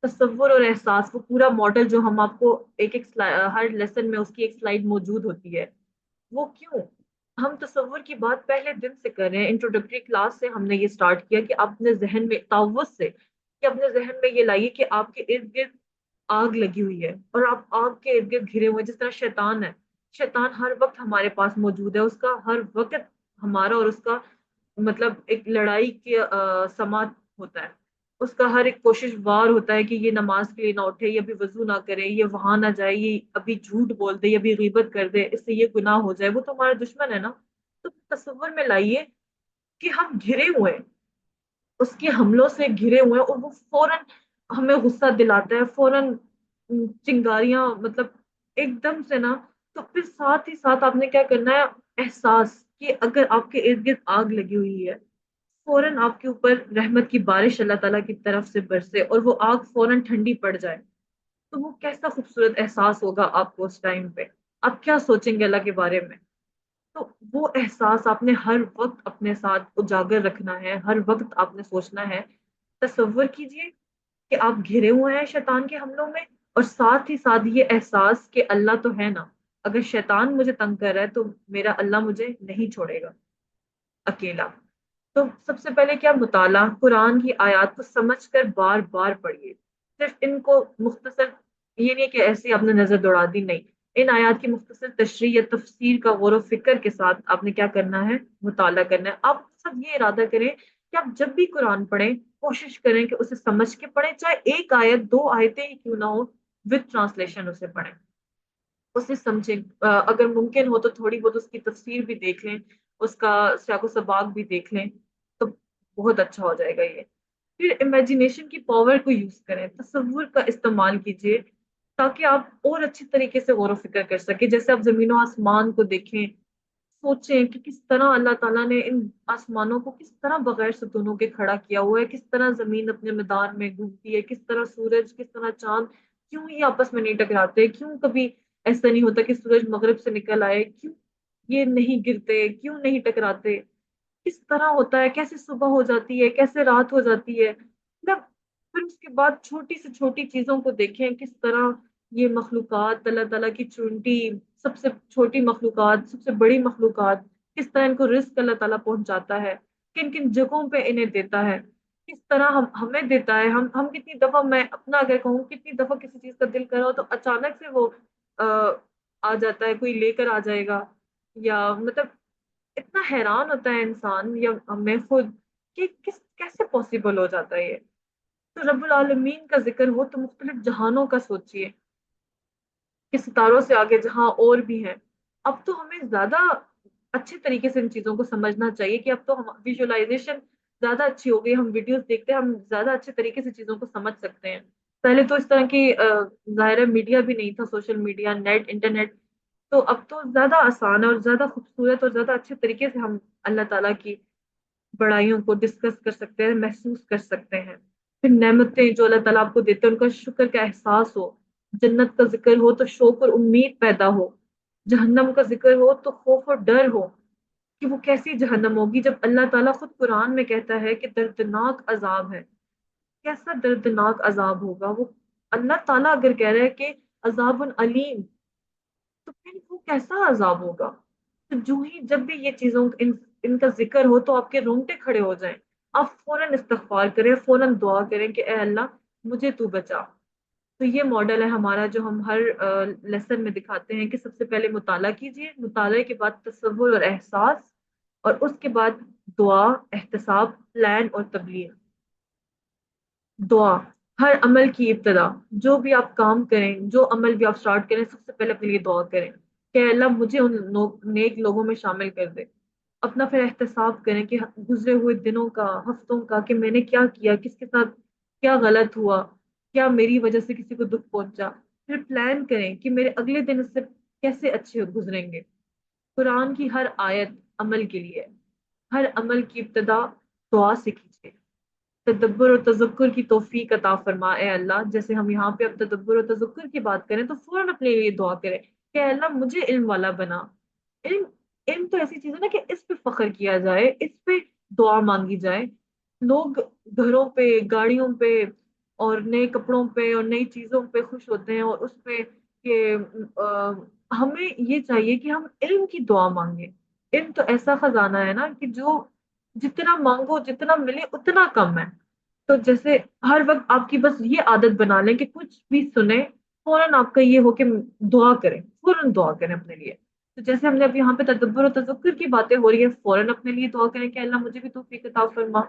تصور اور احساس، وہ پورا ماڈل جو ہم آپ کو ایک ایک ہر لیسن میں اس کی ایک سلائیڈ موجود ہوتی ہے، وہ کیوں؟ ہم تصور کی بات پہلے دن سے کر رہے ہیں، انٹروڈکٹری کلاس سے ہم نے یہ سٹارٹ کیا کہ آپ اپنے ذہن میں تعوذ سے، کہ اپنے ذہن میں یہ لائیے کہ آپ کے ارد گرد آگ لگی ہوئی ہے، اور آپ آگ کے ارد گرد گھرے ہوئے ہیں، جس طرح شیطان ہے۔ شیطان ہر وقت ہمارے پاس موجود ہے، اس کا ہر وقت ہمارا اور اس کا مطلب ایک لڑائی کی سماعت ہوتا ہے۔ اس کا ہر ایک کوشش وار ہوتا ہے کہ یہ نماز کے لیے نہ اٹھے، یہ ابھی وضو نہ کرے، یہ وہاں نہ جائے، یہ ابھی جھوٹ بول دے، یہ ابھی غیبت کر دے، اس سے یہ گناہ ہو جائے۔ وہ تو ہمارا دشمن ہے نا۔ تو تصور میں لائیے کہ ہم گھرے ہوئے ہیں، اس کے حملوں سے گھرے ہوئے ہیں، اور وہ فوراً ہمیں غصہ دلاتا ہے، فوراً چنگاریاں، مطلب ایک دم سے نا۔ تو پھر ساتھ ہی ساتھ آپ نے کیا کرنا ہے؟ احساس کہ اگر آپ کے ارد گرد آگ لگی ہوئی ہے، فوراً آپ کے اوپر رحمت کی بارش اللہ تعالیٰ کی طرف سے برسے، اور وہ آگ فوراً ٹھنڈی پڑ جائے، تو وہ کیسا خوبصورت احساس ہوگا آپ کو اس ٹائم پہ؟ آپ کیا سوچیں گے اللہ کے بارے میں؟ تو وہ احساس آپ نے ہر وقت اپنے ساتھ اجاگر رکھنا ہے، ہر وقت آپ نے سوچنا ہے۔ تصور کیجئے کہ آپ گھرے ہوئے ہیں شیطان کے حملوں میں، اور ساتھ ہی ساتھ یہ احساس کہ اللہ تو ہے نا، اگر شیطان مجھے تنگ کر رہا ہے تو میرا اللہ مجھے نہیں چھوڑے گا اکیلا۔ تو سب سے پہلے کیا؟ مطالعہ، قرآن کی آیات کو سمجھ کر بار بار پڑھیے۔ صرف ان کو مختصر، یہ نہیں کہ ایسے آپ نے نظر دوڑا دی، نہیں، ان آیات کی مختصر تشریح یا تفسیر کا غور و فکر کے ساتھ آپ نے کیا کرنا ہے؟ مطالعہ کرنا ہے۔ آپ سب یہ ارادہ کریں کہ آپ جب بھی قرآن پڑھیں، کوشش کریں کہ اسے سمجھ کے پڑھیں، چاہے ایک آیت، دو آیتیں ہی کیوں نہ ہو، وتھ ٹرانسلیشن اسے پڑھیں، اسے سمجھیں۔ اگر ممکن ہو تو تھوڑی بہت اس کی تفسیر بھی دیکھ لیں، اس کا سیاق و سباق بھی دیکھ لیں، تو بہت اچھا ہو جائے گا یہ۔ پھر امیجنیشن کی پاور کو یوز کریں، تصور کا استعمال کیجیے، تاکہ آپ اور اچھی طریقے سے غور و فکر کر سکیں۔ جیسے آپ زمین و آسمان کو دیکھیں، سوچیں کہ کس طرح اللہ تعالیٰ نے ان آسمانوں کو کس طرح بغیر ستونوں کے کھڑا کیا ہوا ہے، کس طرح زمین اپنے میدان میں گھومتی ہے، کس طرح سورج، کس طرح چاند، کیوں یہ آپس میں نہیں ٹکراتے، کیوں کبھی ایسا نہیں ہوتا کہ سورج مغرب سے نکل آئے، کیوں یہ نہیں گرتے، کیوں نہیں ٹکراتے، کس طرح ہوتا ہے، کیسے صبح ہو جاتی ہے، کیسے رات ہو جاتی ہے، مطلب پھر اس کے بعد چھوٹی سے چھوٹی چیزوں کو دیکھیں، کس طرح یہ مخلوقات اللہ تعالیٰ کی چونٹی، سب سے چھوٹی مخلوقات، سب سے بڑی مخلوقات، کس طرح ان کو رزق اللہ تعالیٰ پہنچاتا ہے، کن کن جگہوں پہ انہیں دیتا ہے، کس طرح ہمیں دیتا ہے۔ ہم کتنی دفعہ، میں اپنا اگر کہوں، کتنی دفعہ کسی چیز کا دل کرا ہو تو اچانک سے وہ آ, آ جاتا ہے، کوئی لے کر آ جائے گا، یا مطلب اتنا حیران ہوتا ہے انسان یا میں خود کہ کیسے پاسبل ہو جاتا ہے یہ۔ تو رب العالمین کا ذکر ہو تو مختلف جہانوں کا سوچئے کہ ستاروں سے آگے جہاں اور بھی ہیں۔ اب تو ہمیں زیادہ اچھے طریقے سے ان چیزوں کو سمجھنا چاہیے کہ اب تو ہم ویژولائزیشن زیادہ اچھی ہو گئی، ہم ویڈیوز دیکھتے ہیں، ہم زیادہ اچھے طریقے سے چیزوں کو سمجھ سکتے ہیں۔ پہلے تو اس طرح کی ظاہر میڈیا بھی نہیں تھا، سوشل میڈیا، نیٹ، انٹرنیٹ، تو اب تو زیادہ آسان ہے اور زیادہ خوبصورت اور زیادہ اچھے طریقے سے ہم اللہ تعالیٰ کی بڑائیوں کو ڈسکس کر سکتے ہیں، محسوس کر سکتے ہیں۔ پھر نعمتیں جو اللہ تعالیٰ آپ کو دیتے ہیں، ان کا شکر کا احساس ہو۔ جنت کا ذکر ہو تو شوق اور امید پیدا ہو، جہنم کا ذکر ہو تو خوف اور ڈر ہو کہ وہ کیسی جہنم ہوگی، جب اللہ تعالیٰ خود قرآن میں کہتا ہے کہ دردناک عذاب ہے۔ کیسا دردناک عذاب ہوگا وہ؟ اللہ تعالیٰ اگر کہہ رہا ہے کہ عذاب علیم، تو پھر وہ کیسا عذاب ہوگا؟ تو جو ہی جب بھی یہ چیزوں ان کا ذکر ہو تو آپ کے رونگٹے کھڑے ہو جائیں، آپ فوراً استغفار کریں، فوراً دعا کریں کہ اے اللہ مجھے تو بچا۔ تو یہ ماڈل ہے ہمارا جو ہم ہر لیسن میں دکھاتے ہیں کہ سب سے پہلے مطالعہ کیجیے، مطالعے کے بعد تصور اور احساس، اور اس کے بعد دعا، احتساب، پلان اور تبلیغ۔ دعا ہر عمل کی ابتدا، جو بھی آپ کام کریں، جو عمل بھی آپ سٹارٹ کریں، سب سے پہلے اپنے لیے دعا کریں کہ اے اللہ مجھے ان نیک لوگوں میں شامل کر دے۔ اپنا پھر احتساب کریں کہ گزرے ہوئے دنوں کا، ہفتوں کا، کہ میں نے کیا کیا، کس کے ساتھ کیا غلط ہوا، کیا میری وجہ سے کسی کو دکھ پہنچا. پھر پلان کریں کہ میرے اگلے دن اس سے کیسے اچھے گزریں گے. قرآن کی ہر آیت عمل کے لیے. ہر عمل کی ابتدا دعا سے کیجیے. تدبر اور تذکر کی توفیق عطا فرما اے اللہ. جیسے ہم یہاں پہ اب تدبر اور تذکر کی بات کریں تو فوراً اپنے لیے دعا کریں کہ اے اللہ مجھے علم والا بنا. علم علم تو ایسی چیز ہے نا کہ اس پہ فخر کیا جائے، اس پہ دعا مانگی جائے. لوگ گھروں پہ، گاڑیوں پہ اور نئے کپڑوں پہ اور نئی چیزوں پہ خوش ہوتے ہیں، اور اس پہ کہ ہمیں یہ چاہیے کہ ہم علم کی دعا مانگیں. علم تو ایسا خزانہ ہے نا کہ جو جتنا مانگو جتنا ملے اتنا کم ہے. تو جیسے ہر وقت آپ کی بس یہ عادت بنا لیں کہ کچھ بھی سنیں فوراً آپ کا یہ ہو کہ دعا کریں، فوراً دعا کریں اپنے لیے. تو جیسے ہم نے اب یہاں پہ تدبر و تذکر کی باتیں ہو رہی ہیں، فوراً اپنے لیے دعا کریں کہ اللہ مجھے بھی توفیق عطا فرما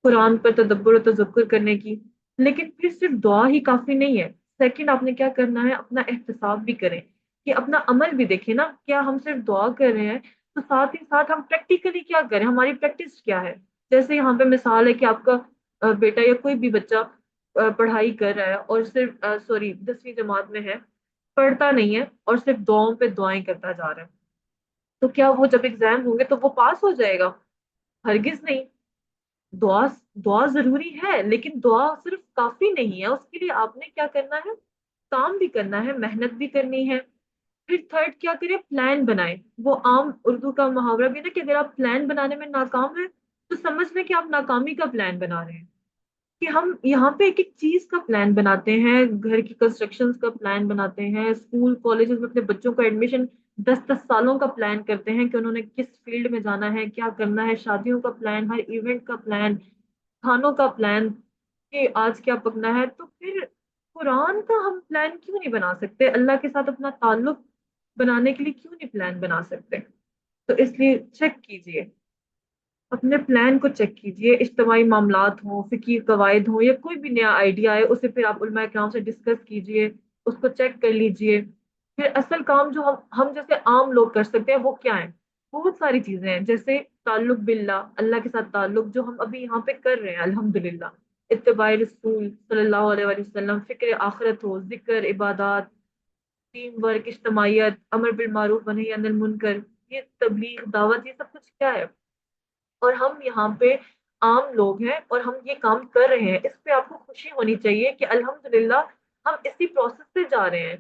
قرآن پر تدبر و تذکر کرنے کی. لیکن پھر صرف دعا ہی کافی نہیں ہے. سیکنڈ آپ نے کیا کرنا ہے، اپنا احتساب بھی کریں کہ اپنا عمل بھی دیکھیں نا. کیا ہم صرف دعا کر رہے ہیں تو ساتھ ہی ساتھ ہم پریکٹیکلی کیا کریں، ہماری پریکٹس کیا ہے. جیسے یہاں پہ مثال ہے کہ آپ کا بیٹا یا کوئی بھی بچہ پڑھائی کر رہا ہے اور صرف سوری 10ویں جماعت میں ہے، پڑھتا نہیں ہے اور صرف دعاؤں پہ دعائیں کرتا جا رہا ہے. تو کیا وہ جب ایگزام ہوں گے تو وہ پاس ہو جائے گا؟ ہرگز نہیں. دعا دعا ضروری ہے لیکن دعا صرف کافی نہیں ہے. اس کے لیے آپ نے کیا کرنا ہے، کام بھی کرنا ہے، محنت بھی کرنی ہے. پھر تھرڈ کیا کریں، پلان بنائیں. وہ عام اردو کا محاورہ بھی نا کہ اگر آپ پلان بنانے میں ناکام ہیں تو سمجھ لیں کہ آپ ناکامی کا پلان بنا رہے ہیں. کہ ہم یہاں پہ ایک ایک چیز کا پلان بناتے ہیں، گھر کی کنسٹرکشن کا پلان بناتے ہیں، اسکول کالجز میں اپنے بچوں کا ایڈمیشن 10 10 سالوں کا پلان کرتے ہیں کہ انہوں نے کس فیلڈ میں جانا ہے، کیا کرنا ہے، شادیوں کا پلان، ہر ایونٹ کا پلان، کھانوں کا پلان کہ آج کیا پکنا ہے. تو پھر قرآن کا ہم پلان کیوں نہیں بنا سکتے؟ اللہ کے ساتھ اپنا تعلق بنانے کے لیے کیوں نہیں پلان بنا سکتے؟ تو اس لیے چیک کیجئے، اپنے پلان کو چیک کیجئے. اجتماعی معاملات ہوں، فقہی قواعد ہوں، یا کوئی بھی نیا آئیڈیا ہے اسے پھر آپ علماء کرام سے ڈسکس کیجئے، اس کو چیک کر لیجئے. پھر اصل کام جو ہم جیسے عام لوگ کر سکتے ہیں وہ کیا ہیں؟ بہت ساری چیزیں ہیں. جیسے تعلق باللہ، اللہ کے ساتھ تعلق جو ہم ابھی یہاں پہ کر رہے ہیں الحمدللہ. اتباع رسول صلی اللہ علیہ وآلہ وسلم، فکر آخرت ہو، ذکر، عبادات، ٹیم ورک، اجتماعیت، امر بالمعروف ونہی عن المنکر، یہ تبلیغ، دعوت، یہ سب کچھ کیا ہے؟ اور ہم یہاں پہ عام لوگ ہیں اور ہم یہ کام کر رہے ہیں. اس پہ آپ کو خوشی ہونی چاہیے کہ الحمدللہ ہم اسی پروسیس سے جا رہے ہیں.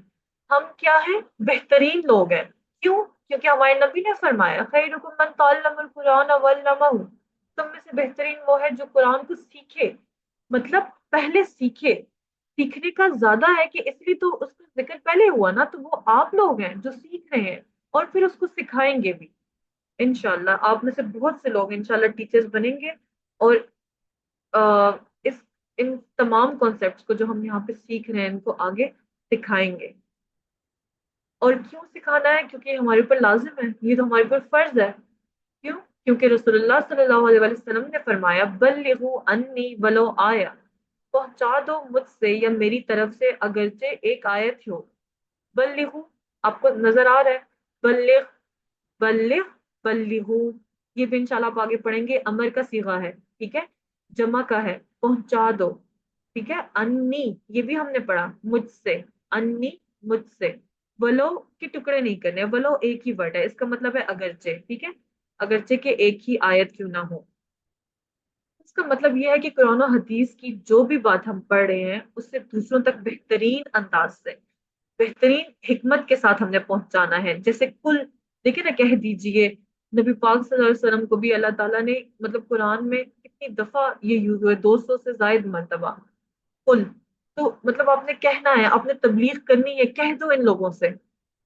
ہم کیا ہیں؟ بہترین لوگ ہیں. کیوں؟ کیونکہ ہمارے نبی نے فرمایا خیرکم من تعلم القرآن وعلمہ. تم میں سے بہترین وہ ہے جو قرآن کو سیکھے. مطلب پہلے سیکھے. سیکھنے کا زیادہ ہے کہ اس لیے تو اس کا ذکر پہلے ہوا نا. تو وہ آپ لوگ ہیں جو سیکھ رہے ہیں اور پھر اس کو سکھائیں گے بھی. انشاءاللہ آپ میں سے بہت سے لوگ انشاءاللہ ٹیچرز بنیں گے اور اس ان تمام کانسیپٹس کو جو ہم یہاں پہ سیکھ رہے ہیں ان کو آگے سکھائیں گے. اور کیوں سکھانا ہے؟ کیونکہ یہ ہمارے اوپر لازم ہے، یہ تو ہمارے اوپر فرض ہے. کیوں؟ کیونکہ رسول اللہ صلی اللہ علیہ وسلم نے فرمایا بلغوا انی ولو آیا، پہنچا دو مجھ سے یا میری طرف سے اگرچہ ایک آیت ہو. بلغوا، آپ کو نظر آ رہا ہے؟ بلغ، بلغ، بلغو، یہ بھی انشاءاللہ آپ آگے پڑھیں گے. امر کا صیغہ ہے، ٹھیک ہے، جمع کا ہے، پہنچا دو، ٹھیک ہے. انی، یہ بھی ہم نے پڑھا، مجھ سے، انی، مجھ سے. ولو کے ٹکڑے نہیں کرنے، ولو ایک ہی ورڈ ہے، اس کا مطلب ہے اگرچہ، ٹھیک ہے، اگرچہ کہ ایک ہی آیت کیوں نہ ہو. اس کا مطلب یہ ہے کہ قرآن و حدیث کی جو بھی بات ہم پڑھ رہے ہیں اس سے دوسروں تک بہترین انداز سے، بہترین حکمت کے ساتھ ہم نے پہنچانا ہے. جیسے کل دیکھیں نا، کہہ دیجئے. نبی پاک صلی اللہ علیہ وسلم کو بھی اللہ تعالیٰ نے مطلب قرآن میں کتنی دفعہ یہ یوز ہوئے، 200 سے زائد مرتبہ کل. تو مطلب آپ نے کہنا ہے، آپ نے تبلیغ کرنی ہے، کہہ دو ان لوگوں سے.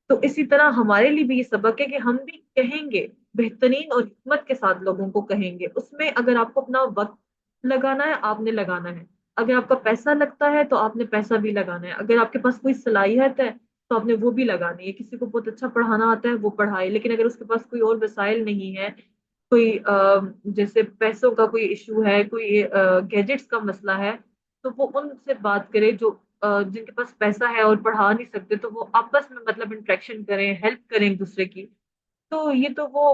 تو اسی طرح ہمارے لیے بھی یہ سبق ہے کہ ہم بھی کہیں گے، بہترین اور حکمت کے ساتھ لوگوں کو کہیں گے. اس میں اگر آپ کو اپنا وقت لگانا ہے آپ نے لگانا ہے، اگر آپ کا پیسہ لگتا ہے تو آپ نے پیسہ بھی لگانا ہے، اگر آپ کے پاس کوئی صلاحیت ہے تو آپ نے وہ بھی لگانی ہے. کسی کو بہت اچھا پڑھانا آتا ہے وہ پڑھائے، لیکن اگر اس کے پاس کوئی اور وسائل نہیں ہے، کوئی جیسے پیسوں کا کوئی ایشو ہے، کوئی گیجٹس کا مسئلہ ہے، تو وہ ان سے بات کرے جو جن کے پاس پیسہ ہے اور پڑھا نہیں سکتے. تو وہ آپس میں مطلب انٹریکشن کریں، ہیلپ کریں ایک دوسرے کی. تو یہ تو وہ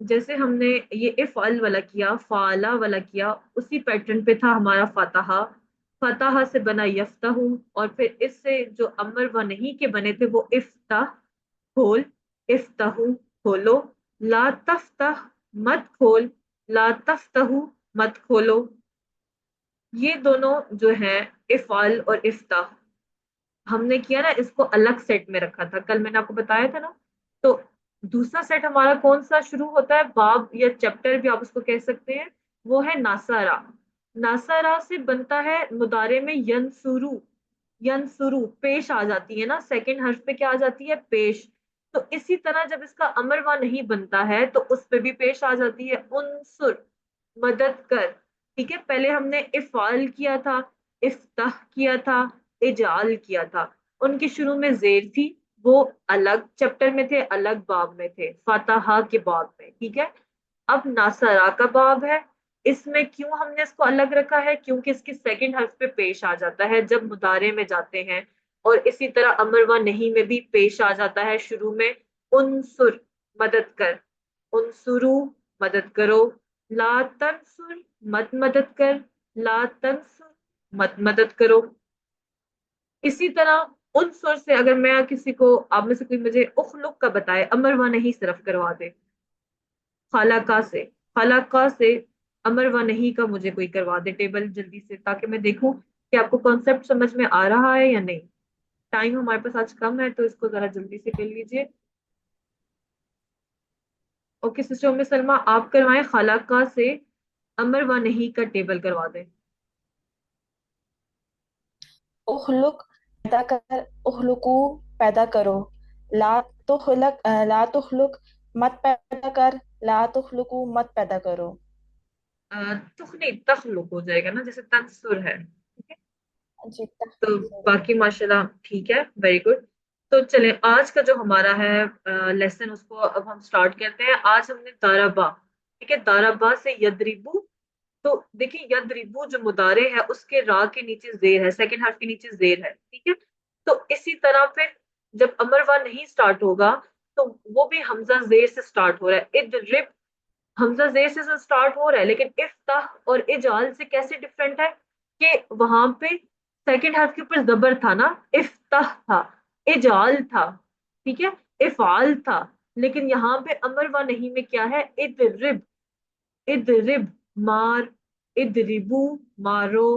جیسے ہم نے یہ افعل والا کیا، فعلا والا کیا، اسی پیٹرن پہ تھا ہمارا فاتحہ. فاتحہ سے بنا یفتح، اور پھر اس سے جو امر و نہیں کے بنے تھے وہ افتح، کھول. افتح، کھولو. لا تفتح، مت کھول. لا تفتح، مت کھولو. یہ دونوں جو ہیں افعال اور افتح، ہم نے کیا نا اس کو الگ سیٹ میں رکھا تھا، کل میں نے آپ کو بتایا تھا نا. تو دوسرا سیٹ ہمارا کون سا شروع ہوتا ہے، باب یا چیپٹر بھی آپ اس کو کہہ سکتے ہیں، وہ ہے ناسارا. ناسارا سے بنتا ہے مضارع میں ینسرو. ینسرو پیش آ جاتی ہے نا، سیکنڈ حرف پہ کیا آ جاتی ہے، پیش. تو اسی طرح جب اس کا امر و نہیں بنتا ہے تو اس پہ بھی پیش آ جاتی ہے انصر، مدد کر. ٹھیک ہے، پہلے ہم نے افعال کیا تھا، افتح کیا تھا، اجعال کیا تھا. ان کی شروع میں زیر تھی، وہ الگ چیپٹر میں تھے، الگ باب میں تھے، فاتحہ کے باب میں. ٹھیک ہے. اب ناصرہ کا باب ہے. اس میں کیوں ہم نے اس کو الگ رکھا ہے، کیونکہ اس کی سیکنڈ حرف پہ پیش آ جاتا ہے جب مضارع میں جاتے ہیں، اور اسی طرح امر و نہیں میں بھی پیش آ جاتا ہے شروع میں. انصر، مدد کر. انصرو، مدد کرو. لا تنصر، مت مدد کر. لا تنصر، مت مدد کرو. اسی طرح انصر سے اگر میں کسی کو، آپ میں سے کوئی مجھے اخلق کا بتائے، امر و نہیں صرف کروا دے. خالقہ سے، خالقہ سے امر و نہیں کا مجھے کوئی کروا دے ٹیبل جلدی سے، تاکہ میں دیکھوں کہ آپ کو کانسیپٹ سمجھ میں آ رہا ہے یا نہیں. ٹائم ہمارے پاس آج کم ہے تو اس کو ذرا جلدی سے کر لیجئے. اوکے سسٹر ام سلمہ، آپ کروائیں خالقہ سے امر و نہیں کا ٹیبل کروا دیں. اخلق پیدا کر، اخلقو پیدا کرو. لا لا تخلق مت پیدا کر، لا تخلقو مت پیدا کرو. تخنی تخلق ہو جائے گا نا، جیسے تنصر ہے. ٹھیک ہے. جی تو باقی ماشاء اللہ ٹھیک ہے، ویری گڈ. تو چلیں آج کا جو ہمارا ہے لیسن، اس کو اب ہم سٹارٹ کرتے ہیں. آج ہم نے دارابا، ٹھیک ہے، دارابا سے یدریبو. تو دیکھیں یدریبو جو مضارع ہے اس کے را کے نیچے زیر ہے، سیکنڈ حرف کے نیچے زیر ہے. ٹھیک ہے. تو اسی طرح پھر جب امر و نہیں سٹارٹ ہوگا تو وہ بھی حمزہ زیر سے سٹارٹ ہو رہا ہے. ادرب، حمزہ زیر سے سٹارٹ ہو رہا ہے، لیکن افتح اور اجال سے کیسے ڈفرنٹ ہے کہ وہاں پہ سیکنڈ حرف کے اوپر زبر تھا نا، افتح تھا، اجال تھا. ٹھیک ہے، افعال تھا. لیکن یہاں پہ امر و نہیں میں کیا ہے، ادرب. ادرب، مار. ادربو، مارو.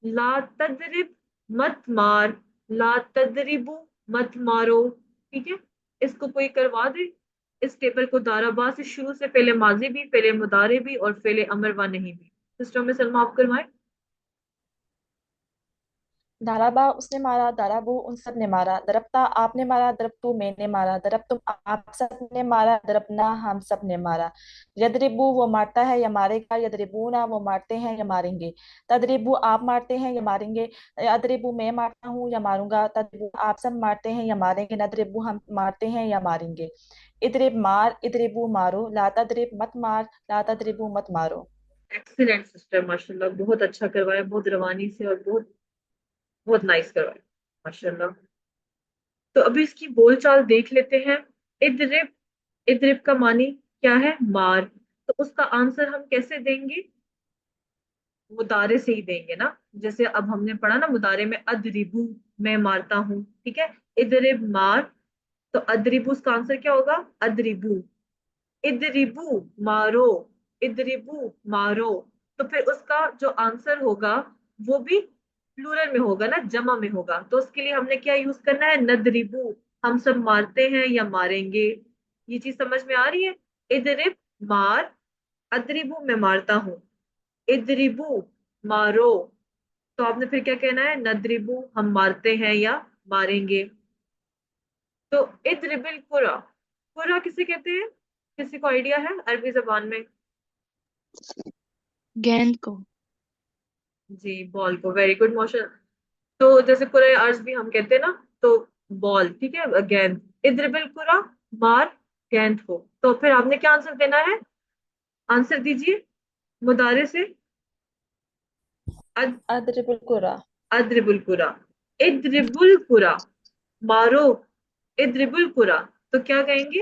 لا تدرب، مت مار. لا تدربو، مت مارو. ٹھیک ہے. اس کو کوئی کروا دے اس ٹیبل کو، دارابا سے شروع سے فعل ماضی بھی، فعل مضارع بھی، اور فعل امر و نہیں بھی. سسٹم میں سلمہ آپ کروائیں. دارابا اس نے مارا، دارابو ان سب نے مارا. درپتا آپ نے مارا، درپتو میں نے مارا. درپ تم آپ سب نے مارا، درپنا ہم سب نے مارا. یدربو وہ مارتا ہے یا مارے گا، یدربونا وہ مارتے ہیں یا ماریں گے. تدریبو آپ مارتے ہیں یا ماریں گے. ادربو میں مارتا ہوں یا ماروں گا. تدریبو آپ سب مارتے ہیں یا ماریں گے. ندربو ہم مارتے ہیں یا ماریں گے. ادرب مار، ادربو مارو. لا تدرب مت مار، لا تدربو مت مارو. ایکسیلنٹ سسٹر، ماشاء اللہ بہت اچھا کروایا، بہت روانی سے، اور بہت بہت نائس کروایا ماشاء اللہ. تو ابھی اس کی بول چال دیکھ لیتے ہیں. ادرب، ادرب کا معنی کیا ہے، مار. تو اس کا آنسر ہم کیسے دیں گے، مضارع سے ہی دیں گے نا. جیسے اب ہم نے پڑھا نا مضارع میں ادربو، میں مارتا ہوں. ٹھیک ہے. ادرب مار، تو ادربو اس کا آنسر کیا ہوگا، ادربو. ادربو مارو، ادربو مارو. تو پھر اس کا جو آنسر ہوگا وہ بھی پلورل میں ہوگا نا، جمع میں ہوگا. تو اس کے لیے ہم نے کیا یوز کرنا ہے، ندربو، ہم سب مارتے ہیں یا ماریں گے. یہ چیز سمجھ میں آ رہی ہے. ادرب مار، ادربو میں مارتا ہوں. ادربو مارو، تو آپ نے پھر کیا کہنا ہے، ندربو ہم مارتے ہیں یا ماریں گے. تو ادرب القرا، قرا کسے کہتے ہیں، کسی کو آئیڈیا ہے عربی زبان میں؟ گیند کو. جی بال کو، ویری گڈ موشن. تو جیسے قرۂ ارض بھی ہم کہتے ہیں نا، تو بال. ٹھیک ہے، گیند. ادرب القرا، مار گیند کو. تو پھر آپ نے کیا آنسر دینا ہے، آنسر دیجئے مضارع سے. ادرب القرا. ادرب القرا، ادرب القرا، مارو. ادرب القرا، تو کیا کہیں گے،